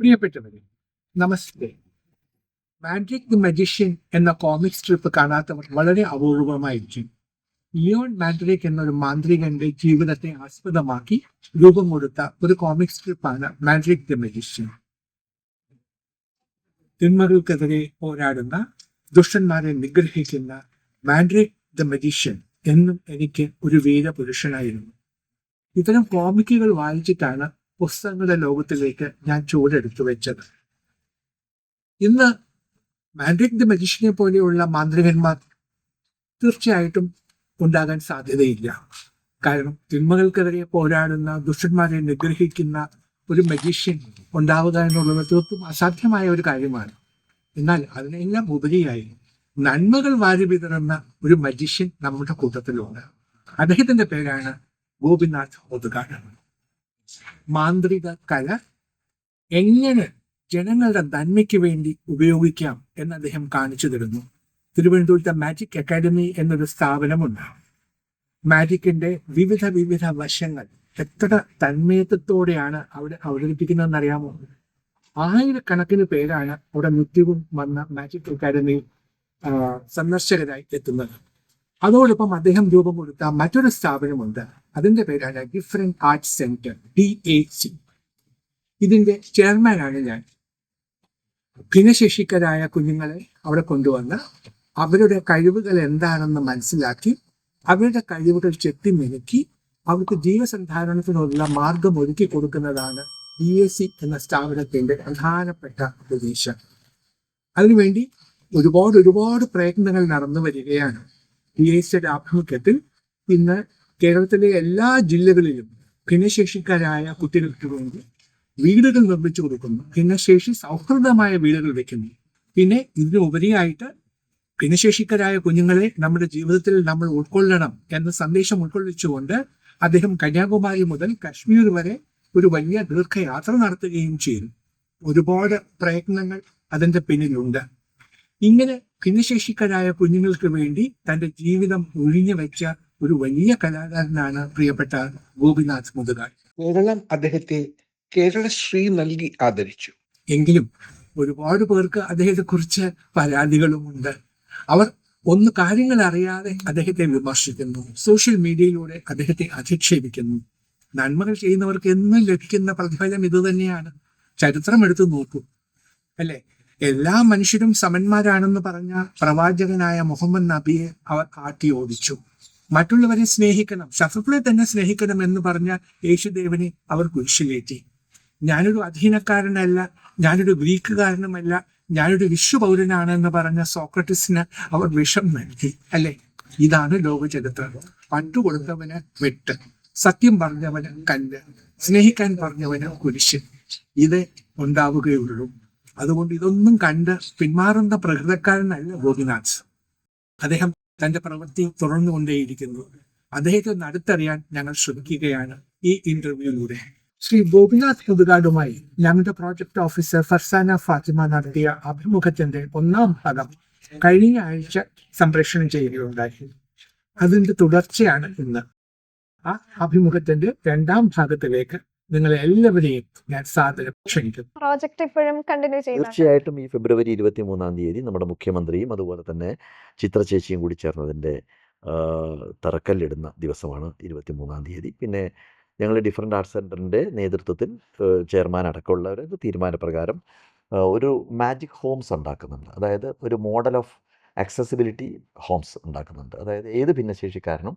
പ്രിയപ്പെട്ടവരെ, നമസ്തേ. Magic the magician എന്ന comic strip കാണാത്തവർ വളരെ അപൂർവമായിരിക്കും. ലിയോൺ മാൻഡ്രിക് എന്നൊരു മാന്ത്രികന്റെ ജീവിതത്തെ ആസ്പദമാക്കി രൂപം കൊടുത്ത ഒരു കോമിക് സ്ട്രിപ്പാണ് മാജിക് ദി മജീഷ്യൻ. തിന്മകൾക്കെതിരെ പോരാടുന്ന, ദുഷ്ടന്മാരെ നിഗ്രഹിക്കുന്ന മാൻഡ്രിക് ദി മജീഷ്യൻ എന്നും എനിക്ക് ഒരു വീരപുരുഷനായിരുന്നു. ഇത്തരം കോമിക്കുകൾ വായിച്ചിട്ടാണ് പുസ്തകങ്ങളുടെ ലോകത്തിലേക്ക് ഞാൻ ചുവടെടുത്തു വെച്ചത്. ഇന്ന് മാൻഡ്രിക് ദി മജീഷ്യനെ പോലെയുള്ള മാന്ത്രികന്മാർ തീർച്ചയായിട്ടും ഉണ്ടാകാൻ സാധ്യതയില്ല. കാരണം തിന്മകൾക്കെതിരെ പോരാടുന്ന, ദുഷ്ടന്മാരെ നിഗ്രഹിക്കുന്ന ഒരു മജീഷ്യൻ ഉണ്ടാവുക എന്നുള്ളത് തീർത്തും അസാധ്യമായ ഒരു കാര്യമാണ്. എന്നാൽ അതിനെല്ലാം ഉപരിയായി നന്മകൾ വാരി വിതറുന്ന ഒരു മജീഷ്യൻ നമ്മുടെ കൂട്ടത്തിലുണ്ട്. അദ്ദേഹത്തിന്റെ പേരാണ് ഗോപിനാഥ് മുതുകാട്. മാന്ത്രിക കല എങ്ങനെ ജനങ്ങളുടെ നന്മയ്ക്ക് വേണ്ടി ഉപയോഗിക്കാം എന്ന് അദ്ദേഹം കാണിച്ചു തരുന്നു. തിരുവനന്തപുരത്തെ മാജിക് അക്കാദമി എന്നൊരു സ്ഥാപനമുണ്ട്. മാജിക്കിന്റെ വിവിധ വശങ്ങൾ എത്ര തന്മയത്വത്തോടെയാണ് അവിടെ അവതരിപ്പിക്കുന്നതെന്ന് അറിയാമോ? ആയിരക്കണക്കിന് പേരാണ് അവിടെ നിത്യവും വന്ന മാജിക് അക്കാദമി സന്ദർശകരായി എത്തുന്നത്. അതോടൊപ്പം അദ്ദേഹം രൂപം കൊടുത്ത മറ്റൊരു സ്ഥാപനമുണ്ട്. അതിന്റെ പേരാണ് ഡിഫറെന്റ് ആർട്സ് സെന്റർ, DAC. ഇതിന്റെ ചെയർമാനാണ് ഞാൻ. ഭിന്നശേഷിക്കാരായ കുഞ്ഞുങ്ങളെ അവിടെ കൊണ്ടുവന്ന് അവരുടെ കഴിവുകൾ എന്താണെന്ന് മനസ്സിലാക്കി അവരുടെ കഴിവുകൾ ചെത്തിമിനുക്കി അവർക്ക് ജീവസന്ധാരണത്തിനുള്ള മാർഗം ഒരുക്കി കൊടുക്കുന്നതാണ് DAC എന്ന സ്ഥാപനത്തിന്റെ പ്രധാനപ്പെട്ട ഉദ്ദേശം. അതിനുവേണ്ടി ഒരുപാട് പ്രയത്നങ്ങൾ നടന്നു വരികയാണ്. DACയുടെ ആഭിമുഖ്യത്തിൽ ഇന്ന് കേരളത്തിലെ എല്ലാ ജില്ലകളിലും ഭിന്നശേഷിക്കാരായ കുട്ടികൾക്ക് വേണ്ടി വീടുകൾ നിർമ്മിച്ചു കൊടുക്കുന്നു. ഭിന്നശേഷി സൗഹൃദമായ വീടുകൾ വെക്കുന്നു. പിന്നെ ഇതിനുപരിയായിട്ട് ഭിന്നശേഷിക്കാരായ കുഞ്ഞുങ്ങളെ നമ്മുടെ ജീവിതത്തിൽ നമ്മൾ ഉൾക്കൊള്ളണം എന്ന സന്ദേശം ഉൾക്കൊള്ളിച്ചുകൊണ്ട് അദ്ദേഹം കന്യാകുമാരി മുതൽ കശ്മീർ വരെ ഒരു വലിയ ദീർഘയാത്ര നടത്തുകയും ചെയ്തു. ഒരുപാട് പ്രയത്നങ്ങൾ അതിന്റെ പിന്നിലുണ്ട്. ഇങ്ങനെ ഭിന്നശേഷിക്കാരായ കുഞ്ഞുങ്ങൾക്ക് വേണ്ടി തന്റെ ജീവിതം ഒഴിഞ്ഞു വെച്ച ഒരു വലിയ കലാകാരനാണ് പ്രിയപ്പെട്ട ഗോപിനാഥ് മുതുകാട്. കേരളം അദ്ദേഹത്തെ കേരളശ്രീ നൽകി ആദരിച്ചു. എങ്കിലും ഒരുപാട് പേർക്ക് അദ്ദേഹത്തെ കുറിച്ച് പരാതികളുമുണ്ട്. അവർ കാര്യങ്ങൾ അറിയാതെ അദ്ദേഹത്തെ വിമർശിക്കുന്നു. സോഷ്യൽ മീഡിയയിലൂടെ അദ്ദേഹത്തെ അധിക്ഷേപിക്കുന്നു. നന്മകൾ ചെയ്യുന്നവർക്ക് എന്നും ലഭിക്കുന്ന പ്രതിഫലം ഇത് തന്നെയാണ്. ചരിത്രം എടുത്തു നോക്കൂ, അല്ലെ? എല്ലാ മനുഷ്യരും സമന്മാരാണെന്ന് പറഞ്ഞ പ്രവാചകനായ മുഹമ്മദ് നബിയെ അവർ ആട്ടി ഓടിച്ചു. മറ്റുള്ളവരെ സ്നേഹിക്കണം, ശത്രുക്കളെ തന്നെ സ്നേഹിക്കണം എന്ന് പറഞ്ഞ യേശുദേവനെ അവർ കുരിശിലേറ്റി. ഞാനൊരു അധീനക്കാരനല്ല, ഞാനൊരു ഗ്രീക്കുകാരനുമല്ല, ഞാനൊരു വിശ്വപൗരനാണെന്ന് പറഞ്ഞ സോക്രട്ടീസിന് അവർ വിഷം നൽകി, അല്ലെ? ഇതാണ് ലോക ചരിത്രം. പട്ടുകൊടുത്തവന് വെട്ട്, സത്യം പറഞ്ഞവന് കല്ല്, സ്നേഹിക്കാൻ പറഞ്ഞവന് കുരിശ്. ഇത് ഉണ്ടാവുകയുള്ളൂ. അതുകൊണ്ട് ഇതൊന്നും കണ്ട് പിന്മാറുന്ന പ്രകൃതക്കാരനല്ല ഗോപിനാഥ്. അദ്ദേഹം തന്റെ പ്രവൃത്തി തുടർന്നുകൊണ്ടേയിരിക്കുന്നു. അദ്ദേഹത്തെ അടുത്തറിയാൻ ഞങ്ങൾ ശ്രമിക്കുകയാണ് ഈ ഇന്റർവ്യൂയിലൂടെ. ശ്രീ ഗോപിനാഥ് മുതുകാടുമായി ഞങ്ങളുടെ പ്രോജക്ട് ഓഫീസർ ഫർസാന ഫാത്തിമ നടത്തിയ അഭിമുഖത്തിന്റെ 1ാം ഭാഗം കഴിഞ്ഞ ആഴ്ച സംപ്രേഷണം ചെയ്യുകയുണ്ടായി. അതിന്റെ തുടർച്ചയാണ് ഇന്ന്. ആ അഭിമുഖത്തിന്റെ 2ാം ഭാഗത്തിലേക്ക് നിങ്ങളെ എല്ലാവരെയും ഞാൻ സാദരം ക്ഷണിക്കുന്നു. പ്രോജക്റ്റ് ഇപ്പോഴും കണ്ടിന്യൂ ചെയ്യുന്നു. തീർച്ചയായിട്ടും ഈ ഫെബ്രുവരി 23-ാം തീയതി നമ്മുടെ മുഖ്യമന്ത്രിയും അതുപോലെ തന്നെ ചിത്ര ചേച്ചിയും കൂടി ചേർന്നതിൻ്റെ തറക്കല്ലിടുന്ന ദിവസമാണ് 23-ാം തീയതി. പിന്നെ ഞങ്ങൾ ഡിഫറെൻ്റ് ആർട്സ് സെൻറ്ററിൻ്റെ നേതൃത്വത്തിൽ ചെയർമാൻ അടക്കമുള്ളവരുടെ തീരുമാനപ്രകാരം ഒരു മാജിക് ഹോംസ് ഉണ്ടാക്കുന്നുണ്ട്. അതായത് ഒരു മോഡൽ ഓഫ് ആക്സസിബിലിറ്റി ഹോംസ് ഉണ്ടാക്കുന്നുണ്ട്. അതായത് ഏത് ഭിന്നശേഷിക്കാരനും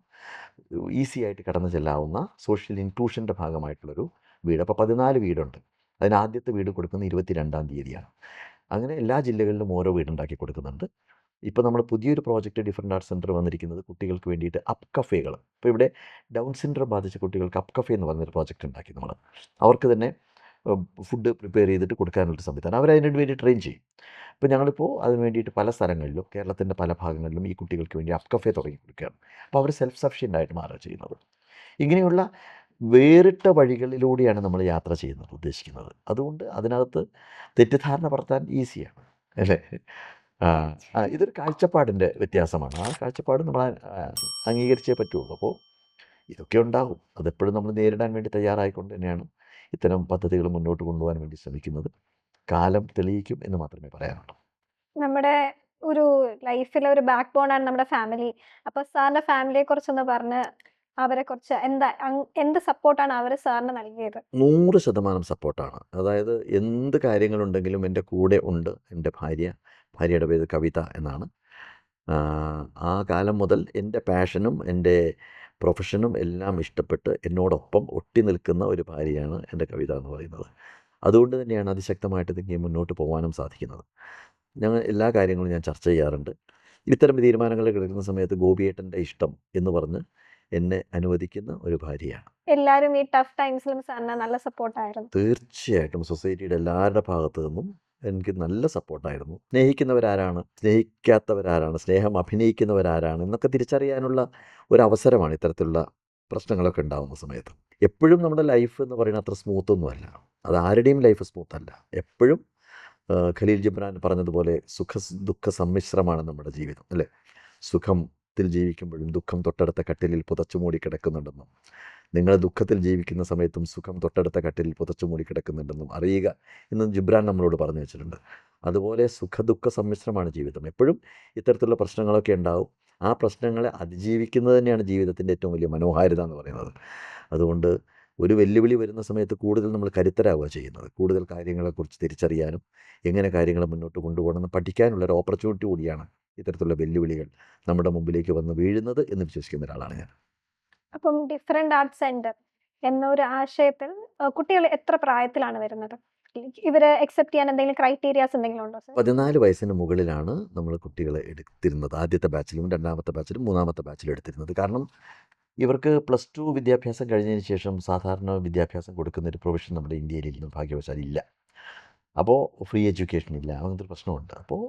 ഈസി ആയിട്ട് കടന്നു ചെല്ലാവുന്ന സോഷ്യൽ ഇൻക്ലൂഷൻ്റെ ഭാഗമായിട്ടുള്ളൊരു വീട്. അപ്പോൾ 14 വീടുണ്ട്. അതിന് ആദ്യത്തെ വീട് കൊടുക്കുന്നത് 22-ാം തീയതിയാണ്. അങ്ങനെ എല്ലാ ജില്ലകളിലും ഓരോ വീടുണ്ടാക്കി കൊടുക്കുന്നുണ്ട്. ഇപ്പോൾ നമ്മൾ പുതിയൊരു പ്രോജക്റ്റ് ഡിഫറെൻ്റ് ആർട്സ് സെൻറ്റർ വന്നിരിക്കുന്നത് കുട്ടികൾക്ക് വേണ്ടിയിട്ട് അപ്പ് കഫേകൾ. ഇപ്പോൾ ഇവിടെ ഡൗൺ സിൻഡ്രോം ബാധിച്ച കുട്ടികൾക്ക് അപ്പ് കഫേ എന്ന് പറഞ്ഞൊരു പ്രോജക്റ്റ് ഉണ്ടാക്കി നമ്മൾ. അവർക്ക് തന്നെ ഫുഡ് പ്രിപ്പയർ ചെയ്തിട്ട് കൊടുക്കാനുള്ളൊരു സംവിധാനം അവരതിനു വേണ്ടി ട്രെയിൻ ചെയ്യും. ഇപ്പോൾ ഞങ്ങളിപ്പോൾ അതിന് വേണ്ടിയിട്ട് പല സ്ഥലങ്ങളിലും കേരളത്തിൻ്റെ പല ഭാഗങ്ങളിലും ഈ കുട്ടികൾക്ക് വേണ്ടി അപ്പ് കഫേ തുടങ്ങി കൊടുക്കുകയാണ്. അപ്പോൾ അവർ സെൽഫ് സഫിഷ്യൻ്റ് ആയിട്ട് മാറുക ചെയ്യുന്നത്. ഇങ്ങനെയുള്ള വേറിട്ട വഴികളിലൂടെയാണ് നമ്മൾ യാത്ര ചെയ്യുന്നത് ഉദ്ദേശിക്കുന്നത്. അതുകൊണ്ട് അതിനകത്ത് തെറ്റിദ്ധാരണ പടർത്താൻ ഈസിയാണ്, അല്ലേ? ഇതൊരു കാഴ്ചപ്പാടിൻ്റെ വ്യത്യാസമാണ്. ആ കാഴ്ചപ്പാട് നമ്മൾ അംഗീകരിച്ചേ പറ്റുള്ളൂ. അപ്പോൾ ഇതൊക്കെ ഉണ്ടാകും. അതെപ്പോഴും നമ്മൾ നേരിടാൻ വേണ്ടി തയ്യാറായിക്കൊണ്ട് തന്നെയാണ് ഇത്തരം പദ്ധതികൾ മുന്നോട്ട് കൊണ്ടുപോകാൻ വേണ്ടി ശ്രമിക്കുന്നത്. കാലം തെളിയിക്കും എന്ന് മാത്രമേ പറയാനുള്ളൂ. നമ്മുടെ ഒരു ലൈഫിലെ ഒരു ബാക്ക് ബോൺ ആണ് നമ്മുടെ ഫാമിലി. അപ്പൊ സാറിന്റെ ഫാമിലിയെ കുറിച്ചൊന്ന് പറഞ്ഞ് അവരെ കുറിച്ച് എന്ത് സപ്പോർട്ടാണ് അവര് സാറിന് നൽകിയത്? 100% സപ്പോർട്ടാണ്. അതായത് എന്ത് കാര്യങ്ങളുണ്ടെങ്കിലും എൻ്റെ കൂടെ ഉണ്ട് എൻ്റെ ഭാര്യ. ഭാര്യയുടെ പേര് കവിത എന്നാണ്. ആ കാലം മുതൽ എൻ്റെ പാഷനും എൻ്റെ പ്രൊഫഷനും എല്ലാം ഇഷ്ടപ്പെട്ട് എന്നോടൊപ്പം ഒട്ടി നിൽക്കുന്ന ഒരു ഭാര്യയാണ് എൻ്റെ കവിത എന്ന് പറയുന്നത്. അതുകൊണ്ട് തന്നെയാണ് അതിശക്തമായിട്ട് ഇതിങ്ങനെ മുന്നോട്ട് പോകാനും സാധിക്കുന്നത്. ഞങ്ങൾ എല്ലാ കാര്യങ്ങളും ഞാൻ ചർച്ച ചെയ്യാറുണ്ട്. ഇത്തരം തീരുമാനങ്ങൾ എടുക്കുന്ന സമയത്ത് ഗോപിയേട്ടൻ്റെ ഇഷ്ടം എന്ന് പറഞ്ഞ് എന്നെ അനുവദിക്കുന്ന ഒരു ഭാര്യയാണ്. എല്ലാരും ഈ ടഫ് ടൈംസിലും സാറിന് നല്ല സപ്പോർട്ടായിരുന്നു. തീർച്ചയായിട്ടും സൊസൈറ്റിയുടെ എല്ലാവരുടെ ഭാഗത്തു നിന്നും എനിക്ക് നല്ല സപ്പോർട്ടായിരുന്നു. സ്നേഹിക്കുന്നവരാരാണ്, സ്നേഹിക്കാത്തവരാരാണ്, സ്നേഹം അഭിനയിക്കുന്നവരാരാണ് എന്നൊക്കെ തിരിച്ചറിയാനുള്ള ഒരു അവസരമാണ് ഇത്തരത്തിലുള്ള പ്രശ്നങ്ങളൊക്കെ ഉണ്ടാകുന്ന സമയത്ത്. എപ്പോഴും നമ്മുടെ ലൈഫ് എന്ന് പറയുന്നത് അത്ര സ്മൂത്തൊന്നുമല്ല. അത് ആരുടെയും ലൈഫ് സ്മൂത്തല്ല. എപ്പോഴും ഖലീൽ ജിബ്രാൻ പറഞ്ഞതുപോലെ ദുഃഖ സമ്മിശ്രമാണ് നമ്മുടെ ജീവിതം, അല്ലേ? സുഖത്തിൽ ജീവിക്കുമ്പോഴും ദുഃഖം തൊട്ടടുത്ത കട്ടിലിൽ പുതച്ചു മൂടി കിടക്കുന്നുണ്ടെന്നും നിങ്ങൾ ദുഃഖത്തിൽ ജീവിക്കുന്ന സമയത്തും സുഖം തൊട്ടടുത്ത കട്ടിലിൽ പുതച്ചു മൂടി കിടക്കുന്നുണ്ടെന്നും അറിയുക എന്നും ജിബ്രാൻ നമ്മളോട് പറഞ്ഞു വെച്ചിട്ടുണ്ട്. അതുപോലെ ദുഃഖ സമ്മിശ്രമാണ് ജീവിതം. എപ്പോഴും ഇത്തരത്തിലുള്ള പ്രശ്നങ്ങളൊക്കെ ഉണ്ടാവും. ആ പ്രശ്നങ്ങളെ അതിജീവിക്കുന്നത് തന്നെയാണ് ജീവിതത്തിൻ്റെ ഏറ്റവും വലിയ മനോഹാരിത എന്ന് പറയുന്നത്. അതുകൊണ്ട് ഒരു വെല്ലുവിളി വരുന്ന സമയത്ത് കൂടുതൽ നമ്മൾ കരുത്തരാവുക ചെയ്യുന്നത്. കൂടുതൽ കാര്യങ്ങളെക്കുറിച്ച് തിരിച്ചറിയാനും എങ്ങനെ കാര്യങ്ങൾ മുന്നോട്ട് കൊണ്ടുപോകണമെന്ന് പഠിക്കാനുള്ള ഒരു ഓപ്പർച്യൂണിറ്റി കൂടിയാണ് ഇത്തരത്തിലുള്ള വെല്ലുവിളികൾ നമ്മുടെ മുമ്പിലേക്ക് വന്ന് വീഴുന്നത് എന്ന് വിശ്വസിക്കുന്ന ഒരാളാണ് ഞാൻ. അപ്പം ഡിഫറെന്റ് ആർട്ട് സെന്റർ എന്നൊരു ആശയത്തിൽ കുട്ടികൾ എത്ര പ്രായത്തിലാണ് വരുന്നത്? ഇവരെ അക്സെപ്റ്റ് ചെയ്യാൻ എന്തെങ്കിലും ക്രൈറ്റീരിയാസ് എന്തെങ്കിലും ഉണ്ടോ സർ? 14 വയസ്സിന് മുകളിലാണ് നമ്മൾ കുട്ടികളെ എടുത്തിരുന്നത്. ആദ്യത്തെ ബാച്ചിലും രണ്ടാമത്തെ ബാച്ചിലും മൂന്നാമത്തെ ബാച്ചിലും എടുത്തിരുന്നത്. കാരണം ഇവർക്ക് +2 വിദ്യാഭ്യാസം കഴിഞ്ഞതിന് ശേഷം സാധാരണ വിദ്യാഭ്യാസം കൊടുക്കുന്ന ഒരു പ്രൊവിഷൻ നമ്മുടെ ഇന്ത്യയിൽ ഇന്ന് ഭാഗ്യവശാൽ ഇല്ല. അപ്പോൾ ഫ്രീ എഡ്യൂക്കേഷൻ ഇല്ല, അങ്ങനത്തെ ഒരു പ്രശ്നമുണ്ട്. അപ്പോൾ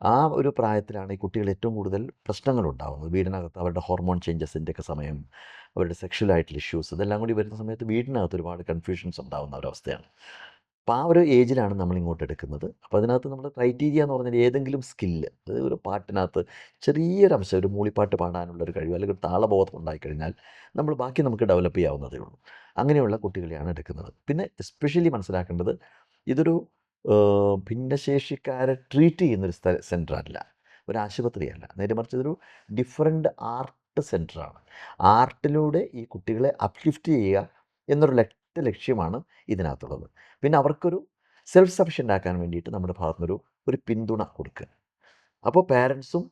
ആ ഒരു പ്രായത്തിലാണ് ഈ കുട്ടികൾ ഏറ്റവും കൂടുതൽ പ്രശ്നങ്ങളുണ്ടാകുന്നത്. വീടിനകത്ത് അവരുടെ ഹോർമോൺ ചേഞ്ചസിൻ്റെയൊക്കെ സമയം, അവരുടെ സെക്ഷലായിട്ടുള്ള ഇഷ്യൂസ് ഇതെല്ലാം കൂടി വരുന്ന സമയത്ത് വീടിനകത്ത് ഒരുപാട് കൺഫ്യൂഷൻസ് ഉണ്ടാകുന്ന ഒരവസ്ഥയാണ്. അപ്പോൾ ആ ഒരു ഏജിലാണ് നമ്മൾ ഇങ്ങോട്ട് എടുക്കുന്നത്. അപ്പോൾ അതിനകത്ത് നമ്മൾ ക്രൈറ്റീരിയ എന്ന് പറഞ്ഞാൽ ഏതെങ്കിലും സ്കില്ല്, അതായത് ഒരു പാട്ടിനകത്ത് ചെറിയൊരംശം, ഒരു മൂളിപ്പാട്ട് പാടാനുള്ളൊരു കഴിവ് അല്ലെങ്കിൽ ഒരു താളബോധം ഉണ്ടായിക്കഴിഞ്ഞാൽ ബാക്കി നമുക്ക് ഡെവലപ്പ് ചെയ്യാവുന്നതേ ഉള്ളൂ. അങ്ങനെയുള്ള കുട്ടികളെയാണ് എടുക്കുന്നത്. പിന്നെ എസ്പെഷ്യലി മനസ്സിലാക്കേണ്ടത് ഇതൊരു ഭിന്നശേഷിക്കാരെ ട്രീറ്റ് ചെയ്യുന്നൊരു സെൻറ്ററല്ല, ഒരു ആശുപത്രിയല്ല. നേരെ മറിച്ച് ഇതൊരു ഡിഫറെൻ്റ് ആർട്ട് സെൻറ്ററാണ്. ആർട്ടിലൂടെ ഈ കുട്ടികളെ അപ്ലിഫ്റ്റ് ചെയ്യുക എന്നൊരു ലക്ഷ്യമാണ് ഇതിനകത്തുള്ളത്. പിന്നെ അവർക്കൊരു സെൽഫ് സഫിഷ്യൻ്റ് ആക്കാൻ വേണ്ടിയിട്ട് നമ്മുടെ ഭാഗത്തുനിന്നൊരു ഒരു പിന്തുണ കൊടുക്കുക. അപ്പോൾ പാരൻസും